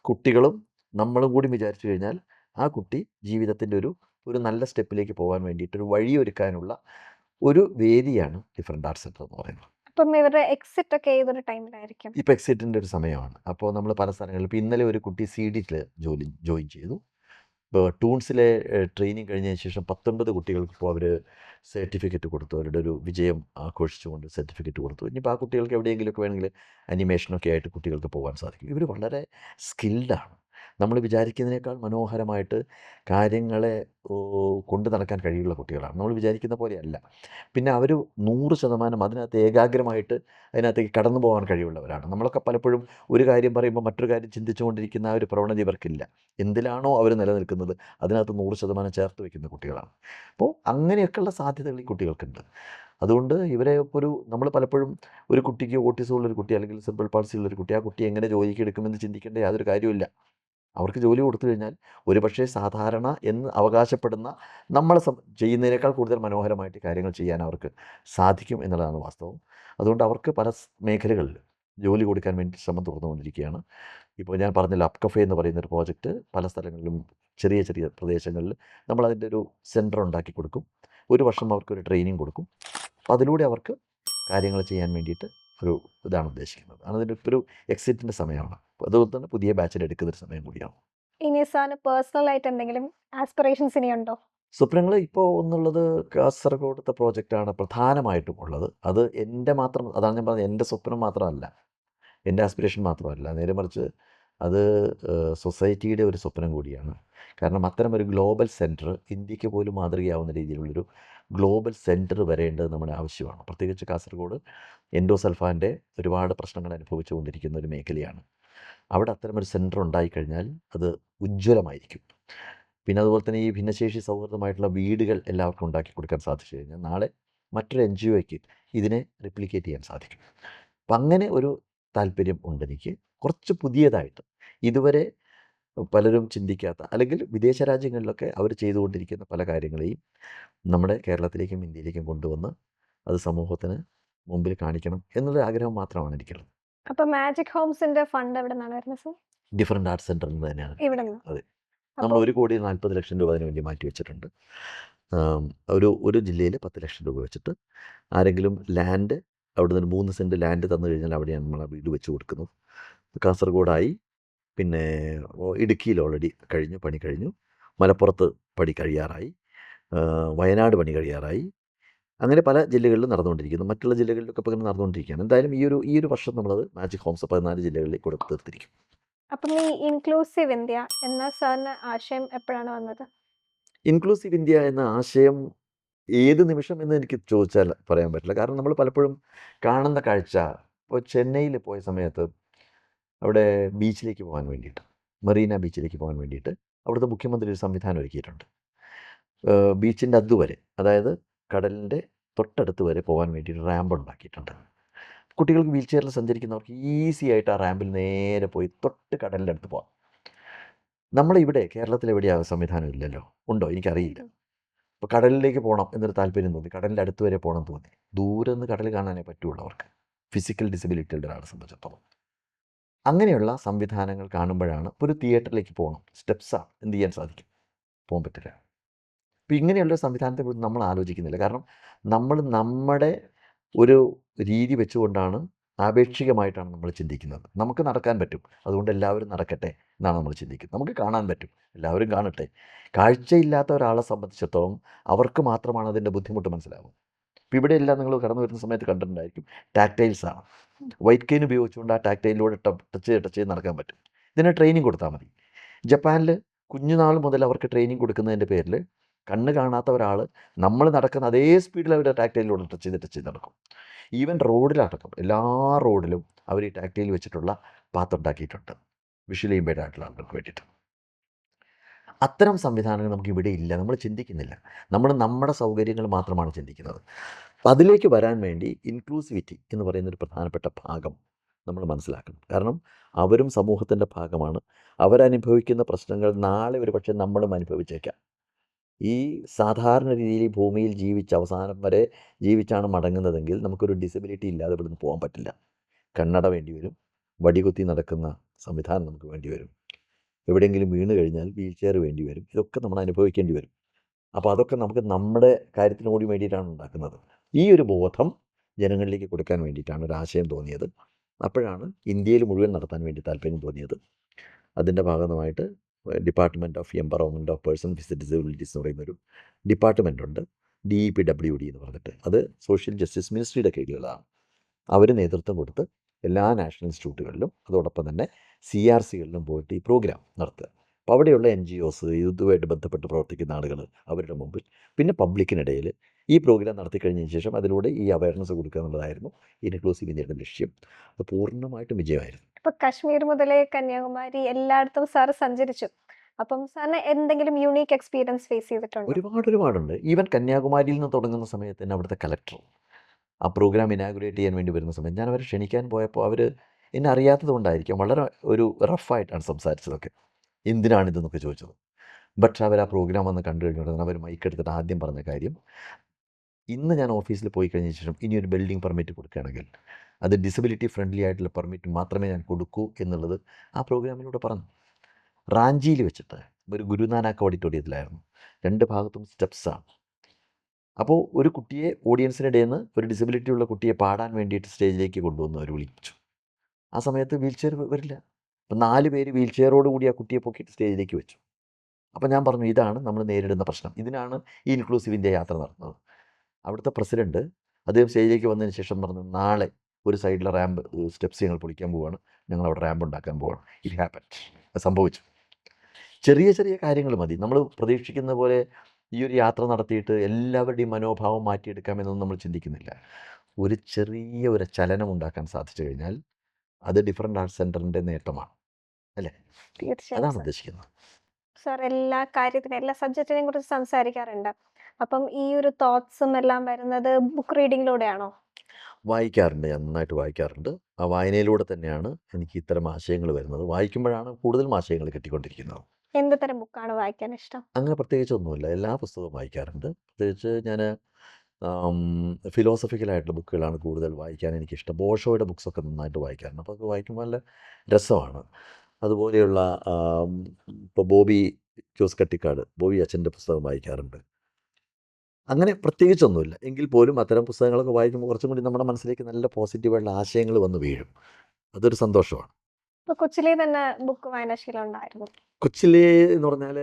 കുട്ടികളും നമ്മളും കൂടി വിചാരിച്ചു കഴിഞ്ഞാൽ ആ കുട്ടി ജീവിതത്തിൻ്റെ ഒരു നല്ല സ്റ്റെപ്പിലേക്ക് പോകാൻ വേണ്ടിയിട്ടൊരു വഴിയൊരുക്കാനുള്ള ഒരു വേദിയാണ് ഡിഫറെൻ്റ് ആർട്ട് സെൻറ്റർ എന്ന് പറയുന്നത്. അപ്പം ഇവരുടെ എക്സിറ്റ് ഒക്കെ ഏതൊരു ടൈമിലായിരിക്കും? ഇപ്പോൾ എക്സിറ്റിൻ്റെ ഒരു സമയമാണ്. അപ്പോൾ നമ്മൾ പല സ്ഥലങ്ങളിൽ, ഇപ്പോൾ ഇന്നലെ ഒരു കുട്ടി CDയിൽ ജോയിൻ ചെയ്തു. ഇപ്പോൾ ടൂൺസിലെ ട്രെയിനിങ് കഴിഞ്ഞതിന് ശേഷം 19 കുട്ടികൾക്ക് ഇപ്പോൾ അവർ സർട്ടിഫിക്കറ്റ് കൊടുത്തു. അവരുടെ ഒരു വിജയം ആഘോഷിച്ചുകൊണ്ട് സർട്ടിഫിക്കറ്റ് കൊടുത്തു. ഇനിയിപ്പോൾ ആ കുട്ടികൾക്ക് എവിടെയെങ്കിലുമൊക്കെ വേണമെങ്കിൽ അനിമേഷനൊക്കെ ആയിട്ട് കുട്ടികൾക്ക് പോകാൻ സാധിക്കും. ഇവർ വളരെ സ്കിൽഡാണ്. നമ്മൾ വിചാരിക്കുന്നതിനേക്കാൾ മനോഹരമായിട്ട് കാര്യങ്ങളെ കൊണ്ടു നടക്കാൻ കഴിയുള്ള കുട്ടികളാണ്. നമ്മൾ വിചാരിക്കുന്ന പോലെയല്ല. പിന്നെ അവർ 100% അതിനകത്ത് ഏകാഗ്രമായിട്ട് അതിനകത്തേക്ക് കടന്നു പോകാൻ കഴിവുള്ളവരാണ്. നമ്മളൊക്കെ പലപ്പോഴും ഒരു കാര്യം പറയുമ്പോൾ മറ്റൊരു കാര്യം ചിന്തിച്ചുകൊണ്ടിരിക്കുന്ന ആ ഒരു പ്രവണത ഇവർക്കില്ല. എന്തിലാണോ അവർ നിലനിൽക്കുന്നത് അതിനകത്ത് 100% ചേർത്ത് വയ്ക്കുന്ന കുട്ടികളാണ്. അപ്പോൾ അങ്ങനെയൊക്കെയുള്ള സാധ്യതകൾ ഈ കുട്ടികൾക്കുണ്ട്. അതുകൊണ്ട് ഇവരെ നമ്മൾ പലപ്പോഴും ഒരു കുട്ടിക്ക് ഓട്ടിസം ഉള്ളൊരു കുട്ടി അല്ലെങ്കിൽ സെറിബ്രൽ പാൾസി ഉള്ളൊരു കുട്ടി, ആ കുട്ടി എങ്ങനെ ജോലിക്ക് എടുക്കുമെന്ന് ചിന്തിക്കേണ്ട യാതൊരു കാര്യമില്ല. അവർക്ക് ജോലി കൊടുത്തു കഴിഞ്ഞാൽ ഒരുപക്ഷേ സാധാരണ എന്ന് അവകാശപ്പെടുന്ന നമ്മൾ ചെയ്യുന്നതിനേക്കാൾ കൂടുതൽ മനോഹരമായിട്ട് കാര്യങ്ങൾ ചെയ്യാൻ അവർക്ക് സാധിക്കും എന്നുള്ളതാണ് വാസ്തവം. അതുകൊണ്ട് അവർക്ക് പല മേഖലകളിൽ ജോലി കൊടുക്കാൻ വേണ്ടി ശ്രമം തുറന്നുകൊണ്ടിരിക്കുകയാണ്. ഇപ്പോൾ ഞാൻ പറഞ്ഞ ലാബ് കഫേ എന്ന് പറയുന്നൊരു പ്രോജക്റ്റ് പല സ്ഥലങ്ങളിലും ചെറിയ ചെറിയ പ്രദേശങ്ങളിൽ നമ്മളതിൻ്റെ ഒരു സെൻറ്റർ ഉണ്ടാക്കി കൊടുക്കും. ഒരു വർഷം അവർക്കൊരു ട്രെയിനിങ് കൊടുക്കും. അപ്പോൾ അതിലൂടെ അവർക്ക് കാര്യങ്ങൾ ചെയ്യാൻ വേണ്ടിയിട്ട് ഇതാണ് ഉദ്ദേശിക്കുന്നത്. അതിൻ്റെ ഒരു എക്സിറ്റിൻ്റെ സമയമാണ്. അതുപോലെ തന്നെ പുതിയ ബാച്ചിൽ എടുക്കുന്നൊരു സമയം കൂടിയാണ്. ഇനി സാറിന് പേഴ്സണൽ ആയിട്ട് എന്തെങ്കിലും ആസ്പിറേഷൻസ് ഇനിയുണ്ടോ? സ്വപ്നങ്ങൾ ഇപ്പോൾ ഒന്നുള്ളത് കാസർഗോഡത്തെ പ്രോജക്റ്റാണ് പ്രധാനമായിട്ടും ഉള്ളത്. അത് അതാണ് ഞാൻ പറഞ്ഞത്, എൻ്റെ സ്വപ്നം മാത്രമല്ല, എൻ്റെ ആസ്പിറേഷൻ മാത്രമല്ല. നേരെ മറിച്ച് അത് സൊസൈറ്റിയുടെ ഒരു സ്വപ്നം കൂടിയാണ്. കാരണം അത്തരമൊരു ഗ്ലോബൽ സെൻറ്റർ, ഇന്ത്യക്ക് പോലും മാതൃകയാവുന്ന രീതിയിലുള്ളൊരു ഗ്ലോബൽ സെൻറ്റർ വരേണ്ടത് നമ്മുടെ ആവശ്യമാണ്. പ്രത്യേകിച്ച് കാസർഗോഡ് എൻഡോസൾഫാൻ്റെ ഒരുപാട് പ്രശ്നങ്ങൾ അനുഭവിച്ചു കൊണ്ടിരിക്കുന്ന ഒരു മേഖലയാണ്. അവിടെ അത്തരമൊരു സെൻറ്റർ ഉണ്ടായിക്കഴിഞ്ഞാൽ അത് ഉജ്ജ്വലമായിരിക്കും. പിന്നെ അതുപോലെ തന്നെ ഈ ഭിന്നശേഷി സൗഹൃദമായിട്ടുള്ള വീടുകൾ എല്ലാവർക്കും ഉണ്ടാക്കി കൊടുക്കാൻ സാധിച്ചു കഴിഞ്ഞാൽ നാളെ മറ്റൊരു NGOയ്ക്ക് ഇതിനെ റിപ്ലിക്കേറ്റ് ചെയ്യാൻ സാധിക്കും. അപ്പം അങ്ങനെ ഒരു താല്പര്യം ഉണ്ട് എനിക്ക്. കുറച്ച് പുതിയതായിട്ട് ഇതുവരെ പലരും ചിന്തിക്കാത്ത, അല്ലെങ്കിൽ വിദേശ രാജ്യങ്ങളിലൊക്കെ അവർ ചെയ്തുകൊണ്ടിരിക്കുന്ന പല കാര്യങ്ങളെയും നമ്മുടെ കേരളത്തിലേക്കും ഇന്ത്യയിലേക്കും കൊണ്ടുവന്ന് അത് സമൂഹത്തിന് മുമ്പിൽ കാണിക്കണം എന്നുള്ള ആഗ്രഹം മാത്രമാണ് എനിക്കുള്ളത്. അപ്പൊ മാജിക് ഹോംസിന്റെ ഫണ്ട് എവിടെ നിന്നാണ് വരുന്നത് സർ? ഡിഫറൻറ്റ് ആർട്സ് സെൻറ്ററിൽ നിന്ന് തന്നെയാണ്. ഇവിടെ നിന്ന്. അതെ, നമ്മൾ അപ്പോൾ 1,40,00,000 രൂപ അതിന് വേണ്ടി മാറ്റി വെച്ചിട്ടുണ്ട്. ഒരു ജില്ലയിൽ 10 ലക്ഷം രൂപ വെച്ചിട്ട് ആരെങ്കിലും ലാൻഡ് അവിടെ നിന്ന് 3 സെൻറ്റ് ലാൻഡ് തന്നു കഴിഞ്ഞാൽ അവിടെയാണ് നമ്മൾ ആ വീട് വെച്ച് കൊടുക്കുന്നത്. കാസർഗോഡായി, പിന്നെ ഇടുക്കിയിൽ ഓൾറെഡി കഴിഞ്ഞു, പണി കഴിഞ്ഞു, മലപ്പുറത്ത് പണി കഴിയാറായി, വയനാട് പണി കഴിയാറായി, അങ്ങനെ പല ജില്ലകളിലും നടന്നുകൊണ്ടിരിക്കുന്നു. മറ്റുള്ള ജില്ലകളിലൊക്കെ ഇപ്പോൾ ഇങ്ങനെ നടന്നുകൊണ്ടിരിക്കുകയാണ്. എന്തായാലും ഈ ഒരു വർഷം നമ്മളത് മാജിക് ഹോംസ് 14 ജില്ലകളിലേക്ക് കൊടുത്ത് തീർത്തിരിക്കും. അപ്പം ഈ ഇൻക്ലൂസീവ് ഇന്ത്യ എന്ന സാറിന് ആശയം എപ്പോഴാണ് വന്നത്? ഇൻക്ലൂസീവ് ഇന്ത്യ എന്ന ആശയം ഏത് നിമിഷം എന്ന് എനിക്ക് ചോദിച്ചാൽ പറയാൻ പറ്റില്ല. കാരണം നമ്മൾ പലപ്പോഴും കാണുന്ന കാഴ്ച, ഇപ്പോൾ ചെന്നൈയിൽ പോയ സമയത്ത് അവിടെ ബീച്ചിലേക്ക് പോകാൻ വേണ്ടിയിട്ട്, മറീന ബീച്ചിലേക്ക് പോകാൻ വേണ്ടിയിട്ട് അവിടുത്തെ മുഖ്യമന്ത്രി ഒരു സംവിധാനം ഒരുക്കിയിട്ടുണ്ട്. ബീച്ചിൻ്റെ അതുവരെ, അതായത് കടലിൻ്റെ തൊട്ടടുത്ത് വരെ പോകാൻ വേണ്ടിയിട്ട് റാമ്പ് ഉണ്ടാക്കിയിട്ടുണ്ട്. കുട്ടികൾക്ക് വീൽ ചെയറിൽ സഞ്ചരിക്കുന്നവർക്ക് ഈസി ആയിട്ട് ആ റാമ്പിൽ നേരെ പോയി തൊട്ട് കടലിൻ്റെ അടുത്ത് പോകാം. നമ്മളിവിടെ കേരളത്തിൽ എവിടെയാണ് സംവിധാനം ഇല്ലല്ലോ. ഉണ്ടോ? എനിക്കറിയില്ല. ഇപ്പോൾ കടലിലേക്ക് പോകണം എന്നൊരു താല്പര്യം തോന്നി, കടലിൻ്റെ അടുത്ത് വരെ പോകണം തോന്നി, ദൂരെ നിന്ന് കടൽ കാണാനേ പറ്റുള്ളൂ അവർക്ക്, ഫിസിക്കൽ ഡിസബിലിറ്റി ഉള്ള ഒരാളെ സംബന്ധിച്ചിടത്തോളം. അങ്ങനെയുള്ള സംവിധാനങ്ങൾ കാണുമ്പോഴാണ് ഇപ്പോൾ ഒരു തിയേറ്ററിലേക്ക് പോകണം, സ്റ്റെപ്സാണ്, എന്ത് ചെയ്യാൻ സാധിക്കും? പോകാൻ പറ്റില്ല. അപ്പോൾ ഇങ്ങനെയുള്ള സംവിധാനത്തെക്കുറിച്ച് നമ്മൾ ആലോചിക്കുന്നില്ല. കാരണം നമ്മൾ നമ്മുടെ ഒരു രീതി വെച്ചുകൊണ്ടാണ്, ആപേക്ഷികമായിട്ടാണ് നമ്മൾ ചിന്തിക്കുന്നത്. നമുക്ക് നടക്കാൻ പറ്റും, അതുകൊണ്ട് എല്ലാവരും നടക്കട്ടെ എന്നാണ് നമ്മൾ ചിന്തിക്കുന്നത്. നമുക്ക് കാണാൻ പറ്റും, എല്ലാവരും കാണട്ടെ. കാഴ്ചയില്ലാത്ത ഒരാളെ സംബന്ധിച്ചിടത്തോളം അവർക്ക് മാത്രമാണ് അതിൻ്റെ ബുദ്ധിമുട്ട് മനസ്സിലാവും. ഇപ്പോൾ ഇവിടെയെല്ലാം നിങ്ങൾ കടന്നു വരുന്ന സമയത്ത് കണ്ടിട്ടുണ്ടായിരിക്കും, ടാക്ടൈൽസാണ്. വൈറ്റ് കെയിൻ ഉപയോഗിച്ചുകൊണ്ട് ആ ടാക്ടൈലിലൂടെ ടച്ച് ചെയ്ത് നടക്കാൻ പറ്റും. ഇതിന് ട്രെയിനിങ് കൊടുത്താൽ മതി. ജപ്പാനിൽ കുഞ്ഞുനാൾ മുതൽ അവർക്ക് ട്രെയിനിങ് കൊടുക്കുന്നതിൻ്റെ പേരിൽ കണ്ണ് കാണാത്ത ഒരാൾ നമ്മൾ നടക്കുന്ന അതേ സ്പീഡിൽ അവരുടെ ടാക്ടൈലിലൂടെ ടച്ച് ചെയ്ത് നടക്കും. ഈവൻ റോഡിലടക്കം എല്ലാ റോഡിലും അവർ ഈ ടാക്ടൈൽ വെച്ചിട്ടുള്ള പാത്ത് ഉണ്ടാക്കിയിട്ടുണ്ട്, വിഷ്വലി ഇമ്പയർഡ് ആയിട്ടുള്ള ആളുകൾക്ക് വേണ്ടിയിട്ട്. അത്തരം സംവിധാനങ്ങൾ നമുക്ക് ഇവിടെ ഇല്ല, നമ്മൾ ചിന്തിക്കുന്നില്ല. നമ്മൾ നമ്മുടെ സൗകര്യങ്ങൾ മാത്രമാണ് ചിന്തിക്കുന്നത്. അപ്പം അതിലേക്ക് വരാൻ വേണ്ടി ഇൻക്ലൂസിവിറ്റി എന്ന് പറയുന്നൊരു പ്രധാനപ്പെട്ട ഭാഗം നമ്മൾ മനസ്സിലാക്കണം. കാരണം അവരും സമൂഹത്തിൻ്റെ ഭാഗമാണ്. അവരനുഭവിക്കുന്ന പ്രശ്നങ്ങൾ നാളെ ഒരു പക്ഷേ നമ്മളും അനുഭവിച്ചേക്കാം. ഈ സാധാരണ രീതിയിൽ ഭൂമിയിൽ ജീവിച്ച് അവസാനം വരെ ജീവിച്ചാണ് മടങ്ങുന്നതെങ്കിൽ നമുക്കൊരു ഡിസബിലിറ്റി ഇല്ലാതെ ഇവിടുന്ന് പോകാൻ പറ്റില്ല. കണ്ണട വേണ്ടി വരും, വടികുത്തി നടക്കുന്ന സംവിധാനം നമുക്ക് വേണ്ടി വരും, എവിടെയെങ്കിലും വീണ് കഴിഞ്ഞാൽ വീൽ ചെയർ വേണ്ടി വരും. ഇതൊക്കെ നമ്മൾ അനുഭവിക്കേണ്ടി വരും. അപ്പോൾ അതൊക്കെ നമുക്ക് നമ്മുടെ കാര്യത്തിന് കൂടി വേണ്ടിയിട്ടാണ് ഉണ്ടാക്കുന്നത്. ഈ ഒരു ബോധം ജനങ്ങളിലേക്ക് കൊടുക്കാൻ വേണ്ടിയിട്ടാണ് ഒരു ആശയം തോന്നിയത്. അപ്പോഴാണ് ഇന്ത്യയിൽ മുഴുവൻ നടത്താൻ വേണ്ടി താല്പര്യം തോന്നിയത്. അതിൻ്റെ ഭാഗമായിട്ട് department of empowerment of person with disabilities എന്ന് പറയുന്നൊരു ഡിപ്പാർട്ട്മെൻ്റ് ഉണ്ട്, DEPWD എന്ന് പറഞ്ഞിട്ട്. അത് സോഷ്യൽ ജസ്റ്റിസ് മിനിസ്ട്രിയുടെ കീഴിലുള്ളതാണ്. അവർ നേതൃത്വം കൊടുത്ത് എല്ലാ നാഷണൽ ഇൻസ്റ്റിറ്റ്യൂട്ടുകളിലും അതോടൊപ്പം തന്നെ CRCകളിലും പോയിട്ട് ഈ പ്രോഗ്രാം നടത്തുക. അപ്പോൾ അവിടെയുള്ള NGOs, ഇതുമായിട്ട് ബന്ധപ്പെട്ട് പ്രവർത്തിക്കുന്ന ആളുകൾ അവരുടെ മുമ്പിൽ, പിന്നെ പബ്ലിക്കിനിടയിൽ ഈ പ്രോഗ്രാം നടത്തിക്കഴിഞ്ഞതിന് ശേഷം അതിലൂടെ ഈ അവയർനെസ് കൊടുക്കുക എന്നുള്ളതായിരുന്നു ഇൻക്ലൂസീവ് ഇന്ത്യയുടെ ലക്ഷ്യം. അത് പൂർണ്ണമായിട്ടും വിജയമായിരുന്നു. ഇപ്പൊ കശ്മീർ മുതലേ കന്യാകുമാരി എല്ലായിടത്തും സാർ സഞ്ചരിച്ചു. അപ്പം സാറിന് എന്തെങ്കിലും യൂണീക്ക് എക്സ്പീരിയൻസ് ഫേസ് ചെയ്തിട്ടുണ്ടോ? ഒരുപാടുണ്ട്. ഈവൻ കന്യാകുമാരിയിൽ നിന്ന് തുടങ്ങുന്ന സമയത്ത് തന്നെ അവിടുത്തെ കലക്ടർ ആ പ്രോഗ്രാം ഇനാഗുറേറ്റ് ചെയ്യാൻ വേണ്ടി വരുന്ന സമയത്ത് ഞാൻ അവരെ ക്ഷണിക്കാൻ പോയപ്പോൾ അവർ എന്നെ അറിയാത്തത് കൊണ്ടായിരിക്കും വളരെ ഒരു റഫായിട്ടാണ് സംസാരിച്ചതൊക്കെ. എന്തിനാണിതെന്നൊക്കെ ചോദിച്ചത്. ബട്ട് അവർ ആ പ്രോഗ്രാം വന്ന് കണ്ടു കഴിഞ്ഞിട്ട് അവർ മൈക്കെടുത്തിട്ട് ആദ്യം പറഞ്ഞ കാര്യം, ഇന്ന് ഞാൻ ഓഫീസിൽ പോയി കഴിഞ്ഞ ശേഷം ഇനി ഒരു ബിൽഡിംഗ് പെർമിറ്റ് കൊടുക്കുകയാണെങ്കിൽ അത് ഡിസബിലിറ്റി ഫ്രണ്ട്ലി ആയിട്ടുള്ള പെർമിറ്റ് മാത്രമേ ഞാൻ കൊടുക്കൂ എന്നുള്ളത് ആ പ്രോഗ്രാമിലൂടെ പറഞ്ഞു. റാഞ്ചിയിൽ വെച്ചിട്ട് ഒരു ഗുരുനാനാക്ക് ഓഡിറ്റോറിയത്തിലായിരുന്നു. 2 ഭാഗത്തും സ്റ്റെപ്സാണ്. അപ്പോൾ ഒരു കുട്ടിയെ ഓഡിയൻസിനിടയിൽ നിന്ന് ഒരു ഡിസബിലിറ്റി ഉള്ള കുട്ടിയെ പാടാൻ വേണ്ടിയിട്ട് സ്റ്റേജിലേക്ക് കൊണ്ടുവന്ന് അവർ വിളിച്ചു. ആ സമയത്ത് വീൽ ചെയർ വരില്ല. അപ്പം 4 പേര് വീൽ ചെയറോട് കൂടി ആ കുട്ടിയെ പൊക്കിയിട്ട് സ്റ്റേജിലേക്ക് വെച്ചു. അപ്പോൾ ഞാൻ പറഞ്ഞു, ഇതാണ് നമ്മൾ നേരിടുന്ന പ്രശ്നം. ഇതിനാണ് ഈ ഇൻക്ലൂസീവ് ഇന്ത്യ യാത്ര നടത്തുന്നത്. അവിടുത്തെ പ്രസിഡൻറ്റ് അദ്ദേഹം സ്റ്റേജിലേക്ക് വന്നതിന് ശേഷം പറഞ്ഞു, നാളെ ഒരു സൈഡിലെ റാമ്പ് സ്റ്റെപ്സ് ഞങ്ങൾ പൊളിക്കാൻ പോവുകയാണ്, ഞങ്ങൾ അവിടെ റാമ്പ് ഉണ്ടാക്കാൻ പോവുകയാണ്. It happened. അത് സംഭവിച്ചു. ചെറിയ ചെറിയ കാര്യങ്ങൾ മതി. നമ്മൾ പ്രതീക്ഷിക്കുന്ന പോലെ ഈ ഒരു യാത്ര നടത്തിയിട്ട് എല്ലാവരുടെയും മനോഭാവം മാറ്റിയെടുക്കാമെന്നൊന്നും നമ്മൾ ചിന്തിക്കുന്നില്ല. ഒരു ചെറിയ ഒരു ചലനം ഉണ്ടാക്കാൻ സാധിച്ചു കഴിഞ്ഞാൽ അത് ഡിഫറൻറ്റ് ആർട്സ് സെൻറ്ററിൻ്റെ നേട്ടമാണ്, അല്ലേ? തീർച്ചയായും അതാണ് സാർ. ഉദ്ദേശിക്കുന്നത്. സാർ എല്ലാ കാര്യത്തിനും എല്ലാ സബ്ജക്റ്റിനെയും കുറിച്ച് സംസാരിക്കാറുണ്ട്. അപ്പം ഈ ഒരു തോട്ട്സും എല്ലാം വരുന്നത് ബുക്ക് റീഡിങ്ങിലൂടെയാണോ? വായിക്കാറുണ്ട്, ഞാൻ നന്നായിട്ട് വായിക്കാറുണ്ട്. ആ വായനയിലൂടെ തന്നെയാണ് എനിക്ക് ഇത്തരം ആശയങ്ങൾ വരുന്നത്. വായിക്കുമ്പോഴാണ് കൂടുതലും ആശയങ്ങൾ കിട്ടിക്കൊണ്ടിരിക്കുന്നത്. എന്ത് തരം ബുക്കാണ് വായിക്കാൻ ഇഷ്ടം? അങ്ങനെ പ്രത്യേകിച്ചൊന്നുമില്ല. എല്ലാ പുസ്തകവും വായിക്കാറുണ്ട്. പ്രത്യേകിച്ച് ഞാൻ ഫിലോസഫിക്കലായിട്ടുള്ള ബുക്കുകളാണ് കൂടുതൽ വായിക്കാൻ എനിക്കിഷ്ടം. ബോഷോയുടെ ബുക്സൊക്കെ നന്നായിട്ട് വായിക്കാറുണ്ട്. അപ്പോൾ അത് വായിക്കുമ്പോൾ നല്ല രസമാണ്. അതുപോലെയുള്ള ഇപ്പോൾ ബോബി ജോസ് കട്ടിക്കാട്, ബോബി അച്ഛൻ്റെ പുസ്തകം വായിക്കാറുണ്ട്. അങ്ങനെ പ്രത്യേകിച്ചൊന്നുമില്ല. എങ്കിൽ പോലും അത്തരം പുസ്തകങ്ങളൊക്കെ വായിക്കുമ്പോൾ കുറച്ചും കൂടി നമ്മുടെ മനസ്സിലേക്ക് നല്ല പോസിറ്റീവായിട്ടുള്ള ആശയങ്ങൾ വന്ന് വീഴും. അതൊരു സന്തോഷമാണ്. ഇപ്പൊ കൊച്ചിലേ തന്നെ ബുക്ക് വായനാശീലം ഉണ്ടായിരുന്നു? കൊച്ചിലെ എന്ന് പറഞ്ഞാൽ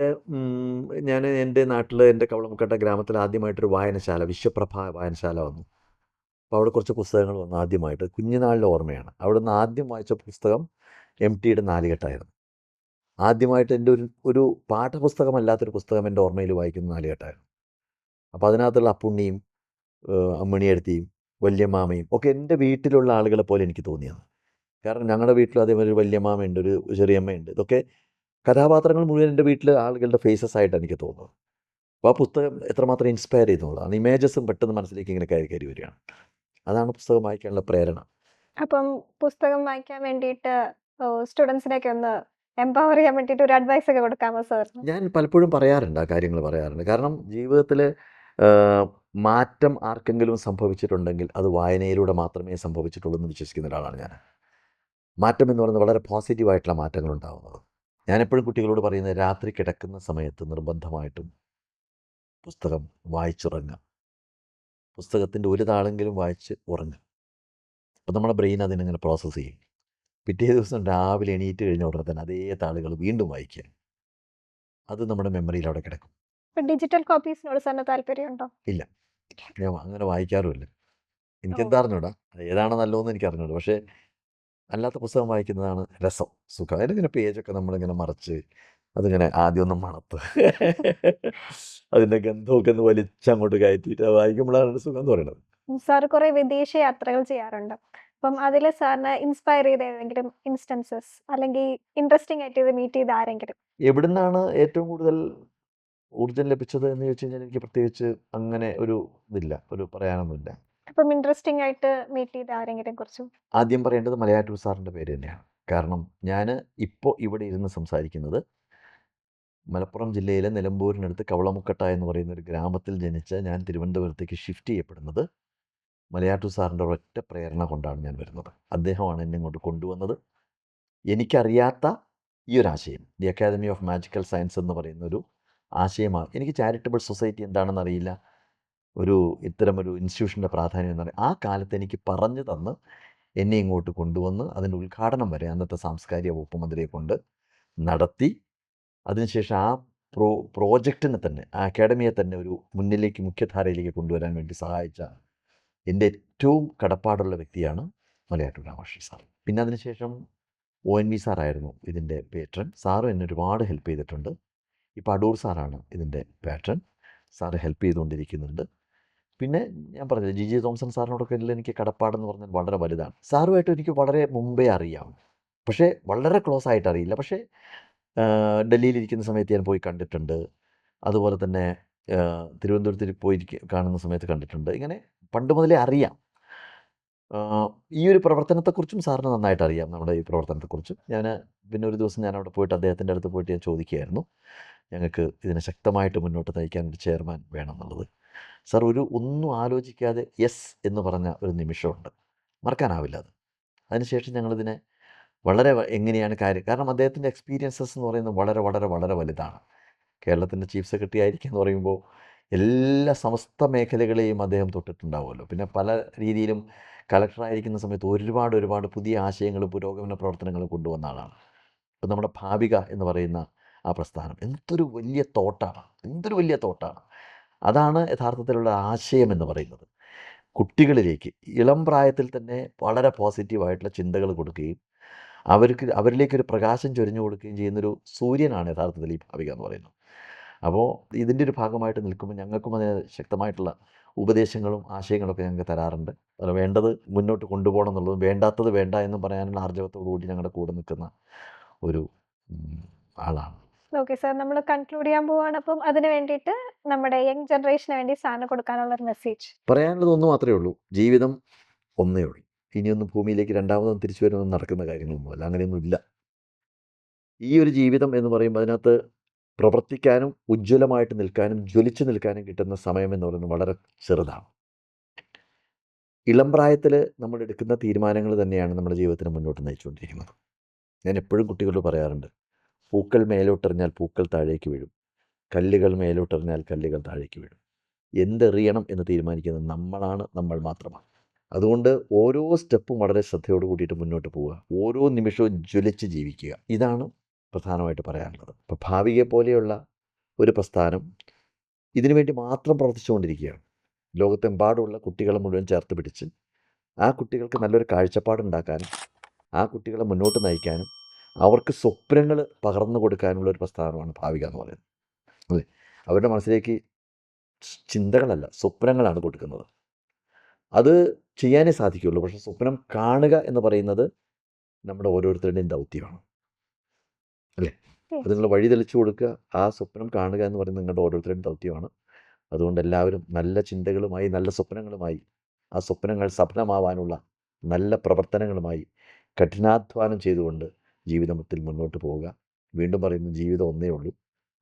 ഞാൻ എൻ്റെ നാട്ടിൽ എൻ്റെ കവളമുക്കട്ട ഗ്രാമത്തിൽ ആദ്യമായിട്ടൊരു വായനശാല, വിശ്വപ്രഭ വായനശാല വന്നു. അപ്പോൾ അവിടെ കുറച്ച് പുസ്തകങ്ങൾ വന്നു ആദ്യമായിട്ട്. കുഞ്ഞുനാളിലെ ഓർമ്മയാണ്. അവിടെ നിന്ന് ആദ്യം വായിച്ച പുസ്തകം MTയുടെ നാലുകെട്ടായിരുന്നു. ആദ്യമായിട്ട് എൻ്റെ ഒരു പാഠപുസ്തകമല്ലാത്തൊരു പുസ്തകം എൻ്റെ ഓർമ്മയിൽ വായിക്കുന്ന നാലുകെട്ടായിരുന്നു. അപ്പോൾ അതിനകത്തുള്ള അപ്പുണ്ണിയും അമ്മിണിയെടുത്തിയും വല്യമ്മാമയും ഒക്കെ എൻ്റെ വീട്ടിലുള്ള ആളുകളെ പോലെ എനിക്ക് തോന്നിയത്. കാരണം ഞങ്ങളുടെ വീട്ടിലും അതേപോലെ ഒരു വല്യമ്മാമയുണ്ട്, ഒരു ചെറിയമ്മയുണ്ട്. ഇതൊക്കെ കഥാപാത്രങ്ങൾ മുഴുവൻ എൻ്റെ വീട്ടിലെ ആളുകളുടെ ഫേസസ് ആയിട്ടാണ് എനിക്ക് തോന്നുന്നത്. അപ്പോൾ ആ പുസ്തകം എത്രമാത്രം ഇൻസ്പയർ ചെയ്യുന്നുള്ളതാണ്. ഇമേജസും പെട്ടെന്ന് മനസ്സിലേക്ക് ഇങ്ങനെ കയറി വരികയാണ്. അതാണ് പുസ്തകം വായിക്കാനുള്ള പ്രേരണ. അപ്പം പുസ്തകം വായിക്കാൻ വേണ്ടിയിട്ട് സ്റ്റുഡൻസിനെയൊക്കെ ഒന്ന് എംപവർ ചെയ്യാൻ വേണ്ടിയിട്ട് ഒരു അഡ്വൈസ് ഒക്കെ കൊടുക്കാമോ സാറിന്? ഞാൻ പലപ്പോഴും പറയാറുണ്ട്, ആ കാര്യങ്ങൾ പറയാറുണ്ട്. കാരണം ജീവിതത്തിൽ മാറ്റം ആർക്കെങ്കിലും സംഭവിച്ചിട്ടുണ്ടെങ്കിൽ അത് വായനയിലൂടെ മാത്രമേ സംഭവിച്ചിട്ടുള്ളൂ എന്ന് വിശ്വസിക്കുന്ന ഒരാളാണ് ഞാൻ. മാറ്റം എന്ന് പറയുന്നത് വളരെ പോസിറ്റീവായിട്ടുള്ള മാറ്റങ്ങൾ ഉണ്ടാകുന്നത്. ഞാനെപ്പോഴും കുട്ടികളോട് പറയുന്നത്, രാത്രി കിടക്കുന്ന സമയത്ത് നിർബന്ധമായിട്ടും പുസ്തകം വായിച്ചുറങ്ങുക. പുസ്തകത്തിൻ്റെ ഒരു താളെങ്കിലും വായിച്ച് ഉറങ്ങുക. അപ്പോൾ നമ്മുടെ ബ്രെയിൻ അതിനിങ്ങനെ പ്രോസസ്സ് ചെയ്യും. പിറ്റേ ദിവസം രാവിലെ എണീറ്റ് കഴിഞ്ഞ ഉടനെ തന്നെ അതേ താളുകൾ വീണ്ടും വായിക്കുക. അത് നമ്മുടെ മെമ്മറിയിൽ അവിടെ കിടക്കും. ഇപ്പൊ ഡിജിറ്റൽ കോപ്പീസിനോട് സാറിന് താല്പര്യമുണ്ടോ? ഇല്ല, ഞാൻ അങ്ങനെ വായിക്കാറുമില്ല. എനിക്കെന്താ അറിഞ്ഞൂടാ, ഏതാണ് നല്ലതെന്ന് എനിക്ക് അറിഞ്ഞൂടാ. പക്ഷേ അല്ലാത്ത പുസ്തകം വായിക്കുന്നതാണ് രസം, സുഖം. അതിനിങ്ങനെ പേജൊക്കെ നമ്മളിങ്ങനെ മറച്ച് അതിങ്ങനെ ആദ്യം ഒന്ന് മണത്ത് അതിൻ്റെ ഗന്ധമൊക്കെ ഒന്ന് വലിച്ചങ്ങോട്ട് കയറ്റിയിട്ട് അത് വായിക്കുമ്പോഴാണ് സുഖം എന്ന് പറയുന്നത്. സാർ കുറെ വിദേശ യാത്രകൾ ചെയ്യാറുണ്ട്. അപ്പം അതിൽ സാറിന് ഇൻസ്പയർ ചെയ്ത ഏതെങ്കിലും ഇൻസ്റ്റൻസസ് അല്ലെങ്കിൽ ഇൻട്രസ്റ്റിംഗ് ആയിട്ട് ഇത് മീറ്റ് ചെയ്ത ആരെങ്കിലും? എവിടുന്നാണ് ഏറ്റവും കൂടുതൽ ഊർജ്ജം ലഭിച്ചത് എന്ന് ചോദിച്ചു കഴിഞ്ഞാൽ എനിക്ക് പ്രത്യേകിച്ച് അങ്ങനെ ഒരു ഇതില്ല, ഒരു പറയാനൊന്നുമില്ല. അപ്പം ഇൻട്രസ്റ്റിംഗ് ആയിട്ട് മീറ്റ് ചെയ്ത ആരെങ്കിലും കുറിച്ചും? ആദ്യം പറയേണ്ടത് മലയാറ്റൂർ സാറിൻ്റെ പേര് തന്നെയാണ്. കാരണം ഞാൻ ഇപ്പോൾ ഇവിടെ ഇരുന്ന് സംസാരിക്കുന്നത് മലപ്പുറം ജില്ലയിലെ നിലമ്പൂരിനടുത്ത് കവളമുക്കട്ട എന്ന് പറയുന്ന ഒരു ഗ്രാമത്തിൽ ജനിച്ച ഞാൻ തിരുവനന്തപുരത്തേക്ക് ഷിഫ്റ്റ് ചെയ്യപ്പെടുന്നത് മലയാറ്റൂർ സാറിൻ്റെ ഒരൊറ്റ പ്രേരണ കൊണ്ടാണ് ഞാൻ വരുന്നത്. അദ്ദേഹമാണ് എന്നെ ഇങ്ങോട്ട് കൊണ്ടുവന്നത്. എനിക്കറിയാത്ത ഈ ഒരു ആശയം, the academy of magical science എന്ന് പറയുന്ന ഒരു ആശയമാണ്. എനിക്ക് ചാരിറ്റബിൾ സൊസൈറ്റി എന്താണെന്ന് അറിയില്ല, ഇത്തരമൊരു ഇൻസ്റ്റിറ്റ്യൂഷൻ്റെ പ്രാധാന്യം എന്നറിയാം. ആ കാലത്ത് എനിക്ക് പറഞ്ഞു തന്ന് എന്നെ ഇങ്ങോട്ട് കൊണ്ടുവന്ന് അതിൻ്റെ ഉദ്ഘാടനം വരെ അന്നത്തെ സാംസ്കാരിക വകുപ്പ് മന്ത്രിയെ കൊണ്ട് നടത്തി. അതിനുശേഷം ആ പ്രോജക്റ്റിനെ തന്നെ, ആ അക്കാഡമിയെ തന്നെ ഒരു മുന്നിലേക്ക്, മുഖ്യധാരയിലേക്ക് കൊണ്ടുവരാൻ വേണ്ടി സഹായിച്ച എൻ്റെ ഏറ്റവും കടപ്പാടുള്ള വ്യക്തിയാണ് മലയാറ്റൂർ രാമകൃഷ്ണൻ സാർ. പിന്നെ അതിനുശേഷം ONV സാറായിരുന്നു ഇതിൻ്റെ പേട്രൺ. സാറും എന്നെ ഒരുപാട് ഹെൽപ്പ് ചെയ്തിട്ടുണ്ട്. ഇപ്പോൾ അടൂർ സാറാണ് ഇതിൻ്റെ പാട്രൺ. Sir help ചെയ്തുകൊണ്ടിരിക്കുന്നുണ്ട്. പിന്നെ ഞാൻ പറഞ്ഞത് GG തോമസൺ സാറിനോടൊക്കെ എനിക്ക് കടപ്പാടെന്ന് പറഞ്ഞാൽ വളരെ വലുതാണ്. സാറുമായിട്ട് എനിക്ക് വളരെ മുമ്പേ അറിയാം, പക്ഷേ വളരെ ക്ലോസ് ആയിട്ട് അറിയില്ല. പക്ഷേ ഡൽഹിയിലിരിക്കുന്ന സമയത്ത് ഞാൻ പോയി കണ്ടിട്ടുണ്ട്. അതുപോലെ തന്നെ തിരുവനന്തപുരത്തിൽ പോയി കാണുന്ന സമയത്ത് കണ്ടിട്ടുണ്ട്. ഇങ്ങനെ പണ്ട് മുതലേ അറിയാം. ഈ ഒരു പ്രവർത്തനത്തെക്കുറിച്ചും സാറിന് നന്നായിട്ട് അറിയാം, നമ്മുടെ ഈ പ്രവർത്തനത്തെക്കുറിച്ചും. പിന്നെ ഒരു ദിവസം ഞാൻ അവിടെ പോയിട്ട് അദ്ദേഹത്തിൻ്റെ അടുത്ത് പോയിട്ട് ഞാൻ ചോദിക്കുകയായിരുന്നു, ഞങ്ങൾക്ക് ഇതിനെ ശക്തമായിട്ട് മുന്നോട്ട് നയിക്കാൻ ഒരു ചെയർമാൻ വേണമെന്നുള്ളത്. സാർ ഒന്നും ആലോചിക്കാതെ യെസ് എന്ന് പറഞ്ഞ ഒരു നിമിഷമുണ്ട്, മറക്കാനാവില്ല അത്. അതിനുശേഷം ഞങ്ങളിതിനെ വളരെ എങ്ങനെയാണ് കാര്യം, കാരണം അദ്ദേഹത്തിൻ്റെ എക്സ്പീരിയൻസസ് എന്ന് പറയുന്നത് വളരെ വളരെ വളരെ വലുതാണ്. കേരളത്തിൻ്റെ ചീഫ് സെക്രട്ടറി ആയിരിക്കുക എന്ന് പറയുമ്പോൾ എല്ലാ സമസ്ത മേഖലകളെയും അദ്ദേഹം തൊട്ടിട്ടുണ്ടാവുമല്ലോ. പിന്നെ പല രീതിയിലും കളക്ടറായിരിക്കുന്ന സമയത്ത് ഒരുപാട് പുതിയ ആശയങ്ങളും പുരോഗമന പ്രവർത്തനങ്ങളും കൊണ്ടുവന്ന ആളാണ്. ഇപ്പം നമ്മുടെ ഭാവിക എന്ന് പറയുന്ന ആ പ്രസ്ഥാനം എന്തൊരു വലിയ തോട്ടാണ്. അതാണ് യഥാർത്ഥത്തിലുള്ള ആശയം എന്ന് പറയുന്നത്. കുട്ടികളിലേക്ക് ഇളം പ്രായത്തിൽ തന്നെ വളരെ പോസിറ്റീവായിട്ടുള്ള ചിന്തകൾ കൊടുക്കുകയും അവരിലേക്കൊരു പ്രകാശം ചൊരിഞ്ഞു കൊടുക്കുകയും ചെയ്യുന്നൊരു സൂര്യനാണ് യഥാർത്ഥത്തിൽ ഈ ഭാവിക എന്ന് പറയുന്നത്. അപ്പോൾ ഇതിൻ്റെ ഒരു ഭാഗമായിട്ട് നിൽക്കുമ്പോൾ ഞങ്ങൾക്കും അതിന് ശക്തമായിട്ടുള്ള ഉപദേശങ്ങളും ആശയങ്ങളൊക്കെ ഞങ്ങൾക്ക് തരാറുണ്ട്. അത് വേണ്ടത് മുന്നോട്ട് കൊണ്ടുപോകണം എന്നുള്ളതും വേണ്ടാത്തത് വേണ്ട എന്നും പറയാനുള്ള ആർജവത്തോടു കൂടി ഞങ്ങളുടെ കൂടെ നിൽക്കുന്ന ഒരു ആളാണ്. ഓക്കെ സാർ, നമ്മൾ കൺക്ലൂഡ് ചെയ്യാൻ പോവാണ്. അപ്പം അതിന് വേണ്ടിയിട്ട് നമ്മുടെ യങ് ജനറേഷന് വേണ്ടി സാറിന് കൊടുക്കാനുള്ള ഒരു മെസ്സേജ്. പറയാനുള്ളത് ഒന്ന് മാത്രമേ ഉള്ളൂ, ജീവിതം ഒന്നേ ഉള്ളൂ. ഇനിയൊന്നും ഭൂമിയിലേക്ക് രണ്ടാമതൊന്നും തിരിച്ചു വരുന്നൊന്നും നടക്കുന്ന കാര്യങ്ങളൊന്നുമല്ല, അങ്ങനെയൊന്നും ഇല്ല. ഈ ഒരു ജീവിതം എന്ന് പറയുമ്പോൾ അതിനകത്ത് പ്രവർത്തിക്കാനും ഉജ്ജ്വലമായിട്ട് നിൽക്കാനും ജ്വലിച്ചു നിൽക്കാനും കിട്ടുന്ന സമയം എന്ന് പറയുന്നത് വളരെ ചെറുതാണ്. ഇളം പ്രായത്തിൽ നമ്മൾ എടുക്കുന്ന തീരുമാനങ്ങൾ തന്നെയാണ് നമ്മുടെ ജീവിതത്തിന് മുന്നോട്ട് നയിച്ചുകൊണ്ടിരിക്കുന്നത്. ഞാൻ എപ്പോഴും കുട്ടികളോട് പറയാറുണ്ട്, പൂക്കൾ മേലോട്ടെറിഞ്ഞാൽ പൂക്കൾ താഴേക്ക് വീഴും, കല്ലുകൾ മേലോട്ടെറിഞ്ഞാൽ കല്ലുകൾ താഴേക്ക് വീഴും. എന്തെറിയണം എന്ന് തീരുമാനിക്കുന്നത് നമ്മളാണ്, നമ്മൾ മാത്രമാണ്. അതുകൊണ്ട് ഓരോ സ്റ്റെപ്പും വളരെ ശ്രദ്ധയോട് കൂടിയിട്ട് മുന്നോട്ട് പോവുക, ഓരോ നിമിഷവും ജ്വലിച്ച് ജീവിക്കുക. ഇതാണ് പ്രധാനമായിട്ട് പറയാനുള്ളത്. ഇപ്പോൾ ഭാവിയെ പോലെയുള്ള ഒരു പ്രസ്ഥാനം ഇതിനു വേണ്ടി മാത്രം പ്രവർത്തിച്ചുകൊണ്ടിരിക്കുകയാണ്. ലോകത്തെമ്പാടുമുള്ള കുട്ടികളെ മുഴുവൻ ചേർത്ത് പിടിച്ച് ആ കുട്ടികൾക്ക് നല്ലൊരു കാഴ്ചപ്പാടുണ്ടാക്കാനും ആ കുട്ടികളെ മുന്നോട്ട് നയിക്കാനും അവർക്ക് സ്വപ്നങ്ങൾ പകർന്നു കൊടുക്കാനുള്ള ഒരു പ്രസ്ഥാനമാണ് ഭാവിക എന്ന് പറയുന്നത്. അല്ലേ? അവരുടെ മനസ്സിലേക്ക് ചിന്തകളല്ല, സ്വപ്നങ്ങളാണ് കൊടുക്കുന്നത്. അത് ചെയ്യാനേ സാധിക്കുകയുള്ളൂ. പക്ഷേ സ്വപ്നം കാണുക എന്ന് പറയുന്നത് നമ്മുടെ ഓരോരുത്തരുടെയും ദൗത്യമാണ്. അല്ലേ? അത് നിങ്ങൾ വഴി തെളിച്ചു കൊടുക്കുക, ആ സ്വപ്നം കാണുക എന്ന് പറയുന്നത് നിങ്ങളുടെ ഓരോരുത്തരുടെയും ദൗത്യമാണ്. അതുകൊണ്ട് എല്ലാവരും നല്ല ചിന്തകളുമായി, നല്ല സ്വപ്നങ്ങളുമായി, ആ സ്വപ്നങ്ങൾ സഫലമാവാനുള്ള നല്ല പ്രവർത്തനങ്ങളുമായി കഠിനാധ്വാനം ചെയ്തുകൊണ്ട് ജീവിതത്തിൽ മുന്നോട്ട് പോവുക. വീണ്ടും പറയുന്നു, ജീവിതം ഒന്നേ ഉള്ളൂ,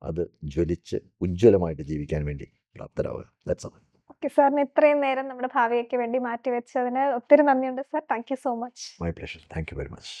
അത് ജ്വലിച്ച് ഉജ്ജ്വലമായിട്ട് ജീവിക്കാൻ വേണ്ടി പ്രാപ്തരാവുക. That's all. ഓക്കെ, സാറിന് ഇത്രയും നേരം നമ്മുടെ ഭാവിക്ക് വേണ്ടി മാറ്റിവെച്ചതിന് ഒത്തിരി നന്ദിയുണ്ട് sir. Thank you so much. My pleasure. Thank you very much.